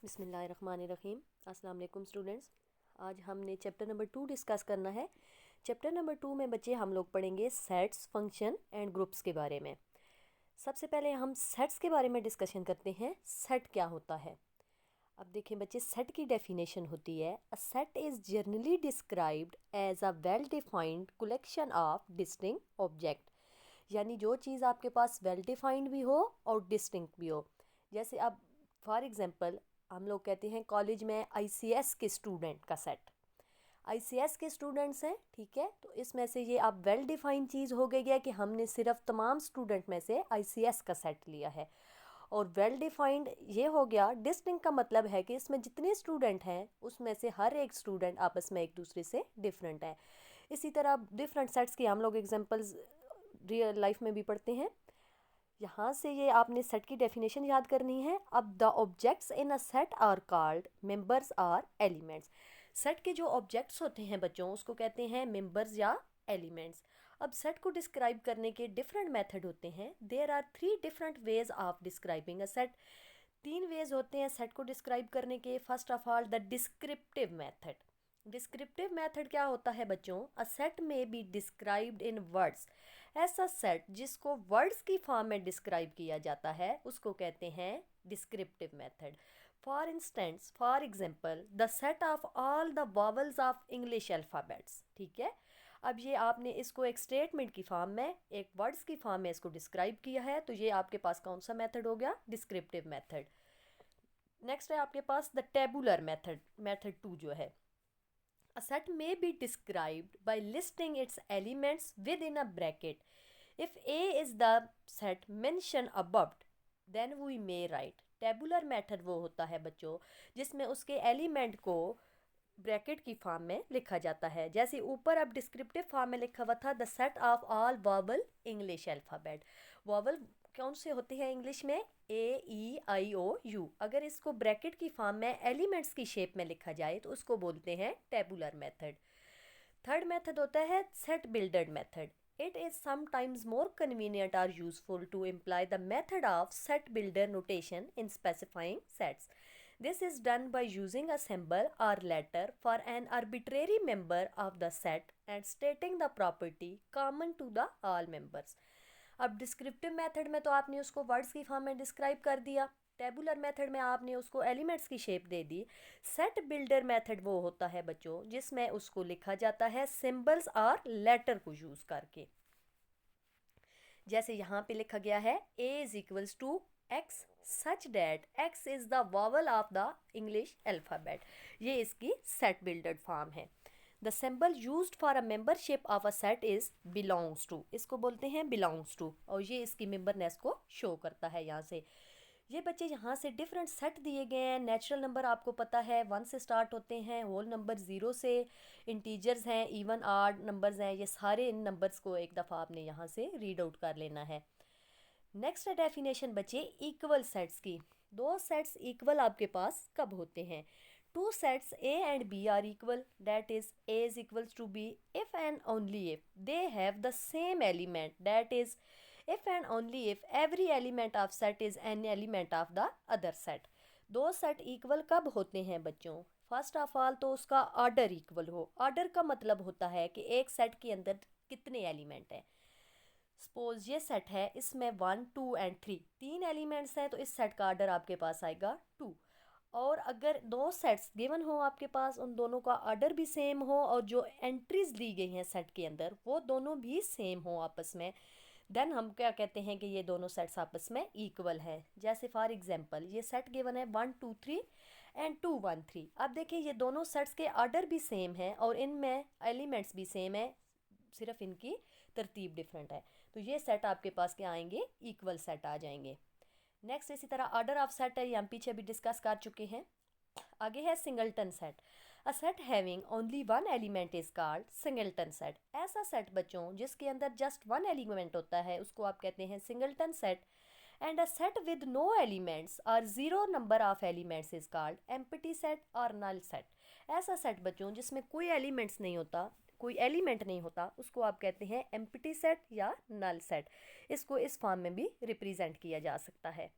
बिस्मिल्लाहिर्रहमानिर्रहीम। अस्सलाम वालेकुम स्टूडेंट्स। आज हमने चैप्टर नंबर 2 डिस्कस करना है। चैप्टर नंबर 2 में बच्चे हम लोग पढ़ेंगे सेट्स, फंक्शन एंड ग्रुप्स के बारे में। सबसे पहले हम सेट्स के बारे में डिस्कशन करते हैं। सेट क्या होता है? अब देखें बच्चे, सेट की डेफिनेशन होती है, a set is generally described as a well defined collection of distinct object. यानी जो चीज़ आपके पास वेल डिफाइंड भी हो और डिस्टिंक्ट भी हो। जैसे अब फॉर एग्जांपल हम लोग कहते हैं कॉलेज में आईसीएस के स्टूडेंट का सेट, आईसीएस के स्टूडेंट्स हैं, ठीक है। तो इसमें से ये अब वेल डिफाइंड चीज़ हो गई है कि हमने सिर्फ तमाम स्टूडेंट में से आईसीएस का सेट लिया है। और वेल डिफाइंड ये हो गया। डिस्टिंक्ट का मतलब है कि इसमें जितने स्टूडेंट हैं उसमें से हर एक स्टूडेंट आपस में एक दूसरे से डिफरेंट है। इसी तरह डिफरेंट सेट्स की हम लोग एग्जांपल्स रियल लाइफ में भी पढ़ते हैं। यहाँ से ये आपने सेट की डेफिनेशन याद करनी है। अब the objects in a set are called members or elements. Set के जो ऑब्जेक्ट्स होते हैं बच्चों, उसको कहते हैं मेंबर्स या एलिमेंट्स। अब सेट को डिस्क्राइब करने के डिफरेंट मेथड होते हैं। There are 3 different ways of describing a set. 3 ways होते हैं सेट को डिस्क्राइब करने के। First of all the descriptive method. Descriptive method क्या होता है बच्चों? अ सेट में बी डिस्क्राइब्ड इन वर्ड्स। ऐसा सेट जिसको वर्ड्स की फॉर्म में डिस्क्राइब किया जाता है उसको कहते हैं descriptive method. For instance, for example, the set of all the vowels of English alphabets. ठीक है। अब ये आपने इसको एक स्टेटमेंट की फॉर्म में, एक वर्ड्स की फॉर्म में इसको डिस्क्राइब किया है, तो ये आपके पास कौन सा मेथड हो गया? Descriptive method. नेक्स्ट है आपके पास द टेबुलर मेथड, मेथड 2 जो है। A set may be described by listing its elements within a bracket. If A is the set mentioned above, then we may write. Tabular method वो होता है बच्चों जिसमें उसके एलिमेंट को ब्रैकेट की फॉर्म में लिखा जाता है। जैसे ऊपर अब डिस्क्रिप्टिव फॉर्म में लिखा हुआ था the set of all vowel English alphabet. Vowel कौन से होते हैं इंग्लिश में? A E I O U। अगर इसको ब्रैकेट की फॉर्म में एलिमेंट्स की शेप में लिखा जाए तो उसको बोलते हैं टेबुलर मेथड। थर्ड मेथड होता है set builder method. It is sometimes more convenient or useful to imply the method of set builder notation in specifying sets. This is done by using a symbol or letter for an arbitrary member of the set and stating the property common to the all members. अब descriptive method में तो आपने उसको words की form में describe कर दिया। Tabular method में आपने उसको एलिमेंट्स की शेप दे दी। सेट बिल्डर मेथड वो होता है बच्चों जिसमें उसको लिखा जाता है सिंबल्स और लेटर को यूज़ करके। जैसे यहाँ पे लिखा गया है A is equals to X such that X is the vowel of the English alphabet. ये इसकी सेट बिल्डर फॉर्म है। The symbol used for a membership of a set is belongs to. इसको बोलते हैं बिलोंग्स टू, और ये इसकी मेंबरनेस को शो करता है। यहाँ से ये बच्चे यहाँ से डिफरेंट सेट दिए गए हैं। नेचुरल नंबर आपको पता है 1 से स्टार्ट होते हैं, होल नंबर 0 से, इंटीजर्स हैं, इवन आड नंबर्स हैं। ये सारे इन नंबर्स को एक दफ़ा आपने यहाँ से रीड आउट कर लेना है। नेक्स्ट डेफिनेशन बच्चे इक्वल सेट्स की। दो सेट्स इक्वल आपके पास कब होते हैं? Two sets A and B are equal, that is A is equals to B if and only if they have the same element, that is if and only if every element of set is an element of the other set. दो set equal कब होते हैं बच्चों? First of all तो उसका order equal हो। Order का मतलब होता है कि एक सेट के अंदर कितने एलिमेंट हैं। सपोज ये सेट है, इसमें 1 2 एंड 3 तीन एलिमेंट्स हैं, तो इस सेट का ऑर्डर आपके पास आएगा 2। और अगर दो सेट्स गिवन हो आपके पास, उन दोनों का ऑर्डर भी सेम हो और जो एंट्रीज दी गई हैं सेट के अंदर वो दोनों भी सेम हो आपस में, देन हम क्या कहते हैं कि ये दोनों सेट्स आपस में इक्वल है। जैसे फॉर एग्जांपल ये सेट गिवन है 1 2 3 एंड 2 1 3। अब देखिए ये दोनों सेट्स के ऑर्डर भी सेम है और इनमें एलिमेंट्स भी सेम है, सिर्फ इनकी तरतीब डिफरेंट है। तो ये सेट आपके पास क्या आएंगे? इक्वल सेट आ जाएंगे। नेक्स्ट इसी तरह ऑर्डर ऑफ सेट है, ये हम पीछे भी डिस्कस कर चुके हैं। आगे है singleton set. A set having only one element is called singleton set. ऐसा सेट बच्चों जिसके अंदर जस्ट वन एलिमेंट होता है उसको आप कहते हैं singleton set. And a set with no elements और zero number of elements is called empty set और नल सेट। ऐसा सेट बच्चों जिसमें कोई एलिमेंट्स नहीं होता, कोई एलिमेंट नहीं होता, उसको आप कहते हैं एम्प्टी सेट या नल सेट। इसको इस फॉर्म में भी रिप्रेजेंट किया जा सकता है।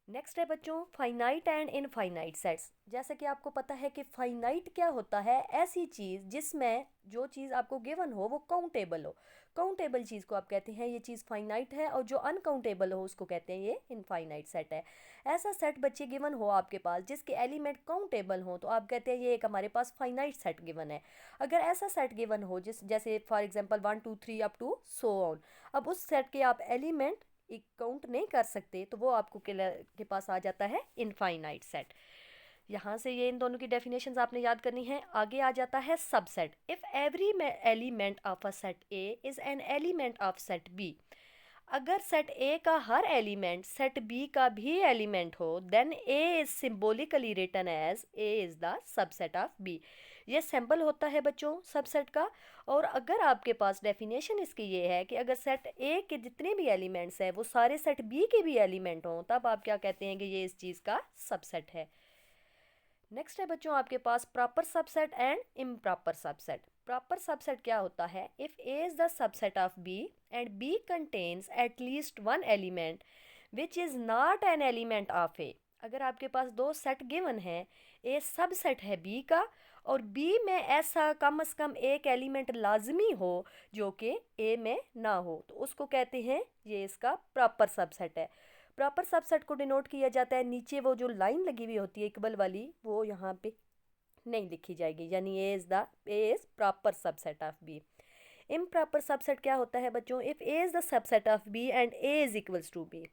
नेक्स्ट है बच्चों फाइनाइट एंड इनफाइनाइट सेट्स। जैसे कि आपको पता है कि फाइनाइट क्या होता है, ऐसी चीज़ जिसमें जो चीज़ आपको गिवन हो वो काउंटेबल हो। काउंटेबल चीज़ को आप कहते हैं ये चीज़ फाइनाइट है, और जो अनकाउंटेबल हो उसको कहते हैं ये इनफाइनाइट सेट है। ऐसा सेट बच्चे गिवन हो आपके पास जिसके एलिमेंट काउंटेबल हो तो आप कहते हैं ये एक हमारे पास फाइनाइट सेट गिवन है। अगर ऐसा सेट गिवन हो जैसे for example 1 2 3 up to so on, अब उस सेट के आप एलिमेंट काउंट नहीं कर सकते तो वो आपको के पास आ जाता है इनफाइनाइट सेट। यहाँ से ये इन दोनों की डेफिनेशंस आपने याद करनी है। आगे आ जाता है subset. If every element of a set A is an element of set B, अगर सेट ए का हर एलिमेंट सेट बी का भी एलिमेंट हो then A is symbolically written as A is the subset of B. ये symbol होता है बच्चों सबसेट का। और अगर आपके पास डेफिनेशन इसकी ये है कि अगर सेट ए के जितने भी एलिमेंट्स हैं वो सारे सेट बी के भी एलिमेंट हों तब आप क्या कहते हैं कि ये इस चीज़ का सबसेट है। नेक्स्ट है बच्चों आपके पास proper subset and improper subset. Proper subset क्या होता है, if A is the subset of B and B contains at least one element which is not an element of A. अगर आपके पास दो सेट गिवन है, ए सबसेट है B का और बी में ऐसा कम से कम एक एलिमेंट लाजमी हो जो कि ए में ना हो, तो उसको कहते हैं ये इसका प्रॉपर सबसेट है। प्रॉपर सबसेट को डिनोट किया जाता है, नीचे वो जो लाइन लगी हुई होती है इक्वल वाली वो यहाँ पे नहीं लिखी जाएगी, यानी A is proper subset of B. Improper subset क्या होता है बच्चों, if A is the subset of B and A is equals to B,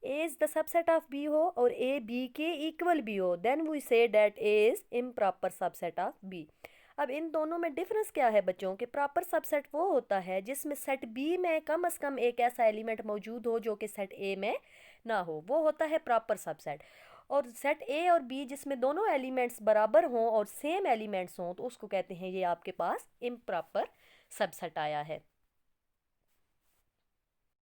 A is the subset of B हो और ए बी के इक्वल भी हो then we say that A is improper subset of B. अब इन दोनों में difference क्या है बच्चों कि प्रॉपर सबसेट वो होता है जिसमें सेट बी में कम से कम एक ऐसा एलिमेंट मौजूद हो जो कि सेट ए में ना हो, वो होता है प्रॉपर सबसेट। और सेट ए और बी जिसमें दोनों एलिमेंट्स बराबर हों और सेम एलिमेंट्स हों तो उसको कहते हैं ये आपके पास इम्प्रॉपर सबसेट आया है।